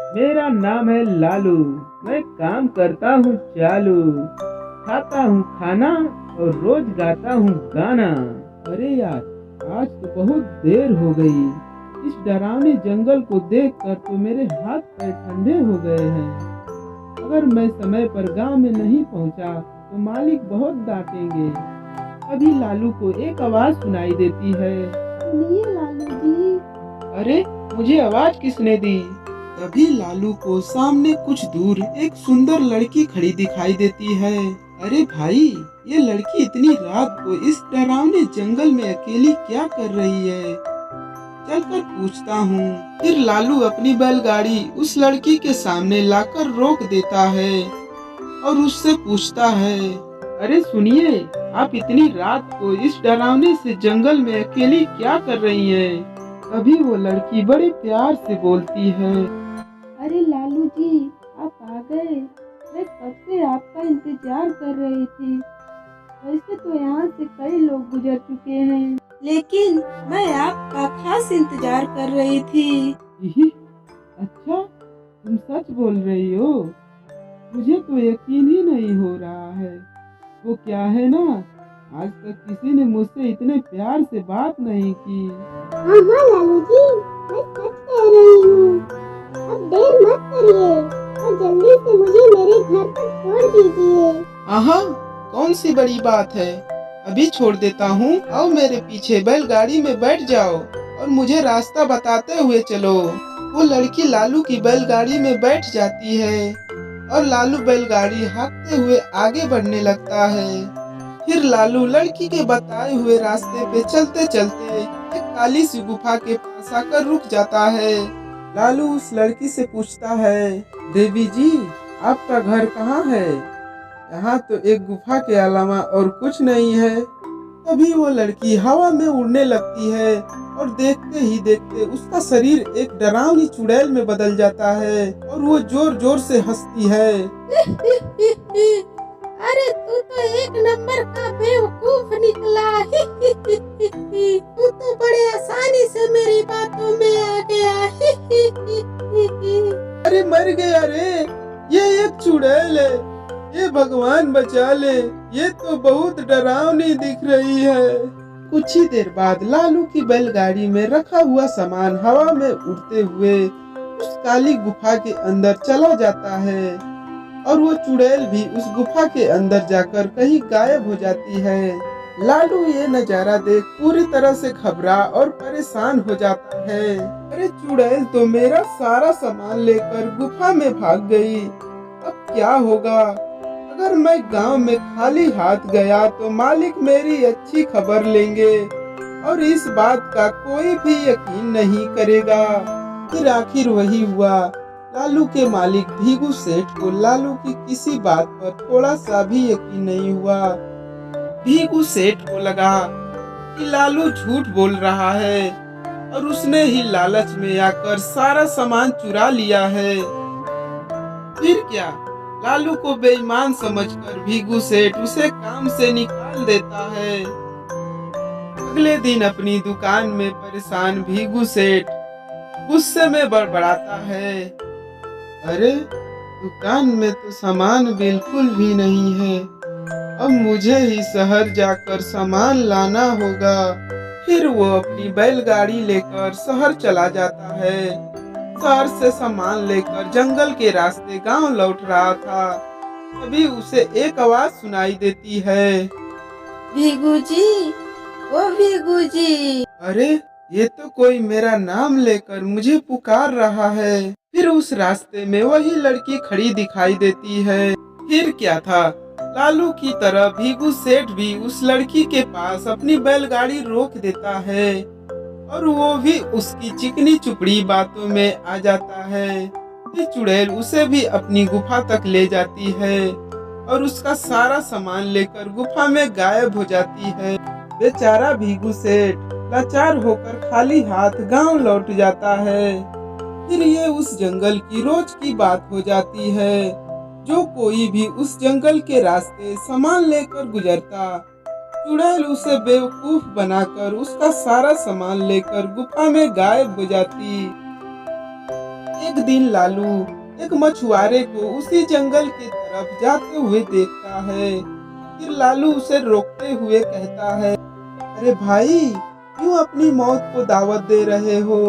मेरा नाम है लालू। मैं काम करता हूँ चालू, खाता हूँ खाना और रोज गाता हूँ गाना। अरे यार, आज तो बहुत देर हो गई। इस डरावने जंगल को देखकर तो मेरे हाथ पैर ठंडे हो गए हैं। अगर मैं समय पर गांव में नहीं पहुंचा तो मालिक बहुत डांटेंगे। अभी लालू को एक आवाज सुनाई देती है। सुनिए लालू जी। अरे, मुझे आवाज किसने दी? तभी लालू को सामने कुछ दूर एक सुंदर लड़की खड़ी दिखाई देती है। अरे भाई, ये लड़की इतनी रात को इस डरावने जंगल में अकेली क्या कर रही है? चलकर पूछता हूँ। फिर लालू अपनी बैलगाड़ी उस लड़की के सामने लाकर रोक देता है और उससे पूछता है, अरे सुनिए, आप इतनी रात को इस डरावने से जंगल में अकेली क्या कर रही हैं? तभी वो लड़की बड़े प्यार से बोलती है। अरे लालू जी, आप आ गए। मैं कब से आपका इंतजार कर रही थी। वैसे तो यहाँ से कई लोग गुजर चुके हैं, लेकिन मैं आपका खास इंतजार कर रही थी। "इही, अच्छा, तुम सच बोल रही हो? मुझे तो यकीन ही नहीं हो रहा है। वो क्या है ना, आज तक किसी ने मुझसे इतने प्यार से बात नहीं की। हाँ हाँ लालू जी, मैं सच कह रही हूँ। अब देर मत करिए और जल्दी से मुझे मेरे घर पर छोड़ दीजिए। आहा, कौन सी बड़ी बात है? अभी छोड़ देता हूँ। आओ मेरे पीछे बैलगाड़ी में बैठ जाओ और मुझे रास्ता बताते हुए चलो। वो लड़की लालू की बैलगाड़ी में बैठ जाती है और लालू बैलगाड़ी हाँकते हुए आगे बढ़ने लगता है। फिर लालू लड़की के बताए हुए रास्ते पे चलते चलते एक काली सी गुफा के पास आकर रुक जाता है। लालू उस लड़की से पूछता है, देवी जी, आपका घर कहाँ है? यहाँ तो एक गुफा के अलावा और कुछ नहीं है। तभी वो लड़की हवा में उड़ने लगती है और देखते ही देखते उसका शरीर एक डरावनी चुड़ैल में बदल जाता है और वो जोर जोर से हंसती है। अरे तू तो एक नंबर का बेवकूफ निकला। तू तो बड़े आसानी से मेरी बातों में आ गया। अरे मर गया रे, ये एक चुड़ैल है। ये भगवान बचा ले, ये तो बहुत डरावनी दिख रही है। कुछ ही देर बाद लालू की बैलगाड़ी में रखा हुआ सामान हवा में उड़ते हुए उस काली गुफा के अंदर चला जाता है और वो चुड़ैल भी उस गुफा के अंदर जाकर कहीं गायब हो जाती है। लालू ये नजारा देख पूरी तरह से घबरा और परेशान हो जाता है। अरे चुड़ैल तो मेरा सारा सामान लेकर गुफा में भाग गई। अब क्या होगा? अगर मैं गांव में खाली हाथ गया तो मालिक मेरी अच्छी खबर लेंगे और इस बात का कोई भी यकीन नहीं करेगा। फिर आखिर वही हुआ। लालू के मालिक भीगू सेठ को लालू की किसी बात पर थोड़ा सा भी यकीन नहीं हुआ। भीगू सेठ को लगा कि लालू झूठ बोल रहा है और उसने ही लालच में आकर सारा सामान चुरा लिया है। फिर क्या, लालू को बेईमान समझकर भीगू सेठ उसे काम से निकाल देता है। अगले दिन अपनी दुकान में परेशान भीगू सेठ गुस्से में बड़बड़ाता है, अरे दुकान में तो सामान बिल्कुल भी नहीं है। अब मुझे ही शहर जाकर सामान लाना होगा। फिर वो अपनी बैलगाड़ी लेकर शहर चला जाता है। शहर से सामान लेकर जंगल के रास्ते गांव लौट रहा था। तभी उसे एक आवाज सुनाई देती है, भीगू जी, ओ भीगू जी। अरे ये तो कोई मेरा नाम लेकर मुझे पुकार रहा है। फिर उस रास्ते में वही लड़की खड़ी दिखाई देती है। फिर क्या था, लालू की तरह भीगू सेठ भी उस लड़की के पास अपनी बैलगाड़ी रोक देता है और वो भी उसकी चिकनी चुपड़ी बातों में आ जाता है। फिर चुड़ैल उसे भी अपनी गुफा तक ले जाती है और उसका सारा सामान लेकर गुफा में गायब हो जाती है। बेचारा भीगू सेठ लाचार होकर खाली हाथ गांव लौट जाता है। फिर ये उस जंगल की रोज की बात हो जाती है। जो कोई भी उस जंगल के रास्ते सामान लेकर गुजरता, चुड़ैल उसे बेवकूफ बनाकर उसका सारा सामान लेकर गुफा में गायब हो जाती। एक दिन लालू एक मछुआरे को उसी जंगल की तरफ जाते हुए देखता है। फिर लालू उसे रोकते हुए कहता है, अरे भाई, क्यों अपनी मौत को दावत दे रहे हो?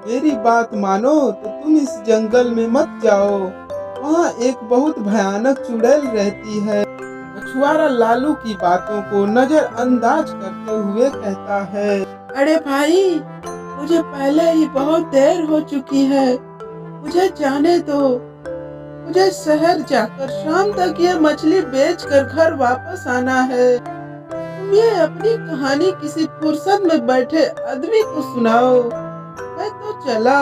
मेरी बात मानो तो तुम इस जंगल में मत जाओ। वहाँ एक बहुत भयानक चुड़ैल रहती है। मछुआरा लालू की बातों को नजरअंदाज करते हुए कहता है, अरे भाई, मुझे पहले ही बहुत देर हो चुकी है, मुझे जाने दो। मुझे शहर जाकर शाम तक ये मछली बेचकर घर वापस आना है। तुम ये अपनी कहानी किसी फुर्सत में बैठे आदमी को सुनाओ, मैं तो चला।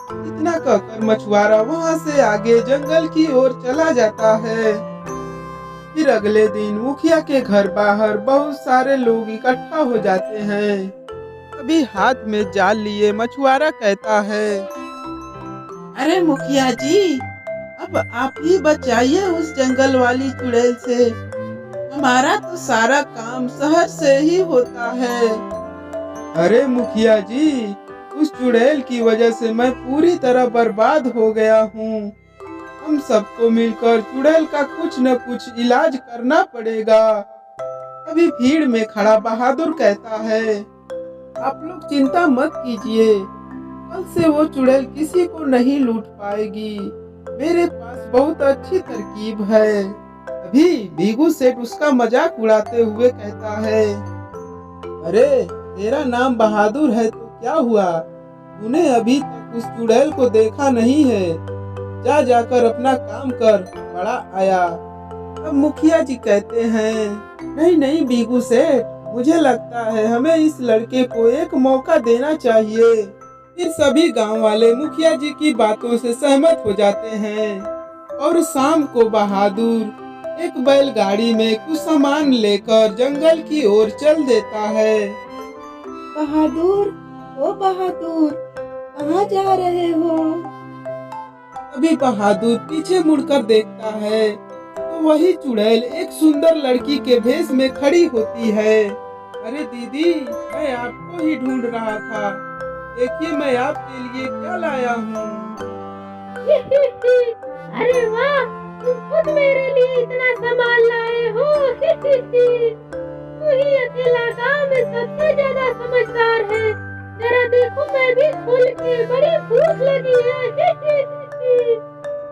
इतना कहकर मछुआरा वहाँ से आगे जंगल की ओर चला जाता है। फिर अगले दिन मुखिया के घर बाहर बहुत सारे लोग इकट्ठा हो जाते हैं। अभी हाथ में जाल लिए मछुआरा कहता है, अरे मुखिया जी, अब आप ही बचाइए उस जंगल वाली चुड़ैल से। हमारा तो सारा काम शहर से ही होता है। अरे मुखिया जी, उस चुड़ैल की वजह से मैं पूरी तरह बर्बाद हो गया हूँ। हम सबको मिलकर चुड़ैल का कुछ न कुछ इलाज करना पड़ेगा। अभी भीड़ में खड़ा बहादुर कहता है, आप लोग चिंता मत कीजिए, कल से वो चुड़ैल किसी को नहीं लूट पाएगी। मेरे पास बहुत अच्छी तरकीब है। अभी भीगू सेठ उसका मजाक उड़ाते हुए कहता है, अरे तेरा नाम बहादुर है तो क्या हुआ? तूने अभी तक उस चुड़ैल को देखा नहीं है। जा जाकर अपना काम कर, बड़ा आया। अब मुखिया जी कहते हैं, नहीं नहीं भीगू सेठ, मुझे लगता है हमें इस लड़के को एक मौका देना चाहिए। फिर सभी गांव वाले मुखिया जी की बातों से सहमत हो जाते हैं और शाम को बहादुर एक बैलगाड़ी में कुछ सामान लेकर जंगल की ओर चल देता है। बहादुर, ओ बहादुर, कहाँ जा रहे हो? अभी बहादुर पीछे मुड़कर देखता है तो वही चुड़ैल एक सुंदर लड़की के भेष में खड़ी होती है। अरे दीदी, मैं आपको ही ढूंढ रहा था। देखिए मैं आपके लिए क्या लाया हूँ। अरे वाह, तुम खुद मेरे लिए इतना सामान लाए हो। तू ही अकेला गांव में सबसे ज्यादा समझदार है। जरा देखो, मैं भी खुल के, बड़ी भूख लगी है।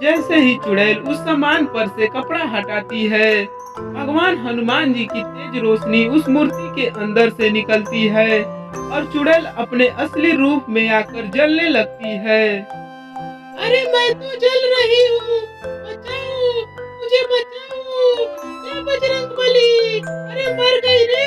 जैसे ही चुड़ैल उस सामान पर से कपड़ा हटाती है, भगवान हनुमान जी की तेज रोशनी उस मूर्ति के अंदर से निकलती है और चुड़ैल अपने असली रूप में आकर जलने लगती है। अरे मैं तो जल रही हूँ, बचाओ, मुझे बचाओ, जय बजरंगबली। अरे मर गई रे।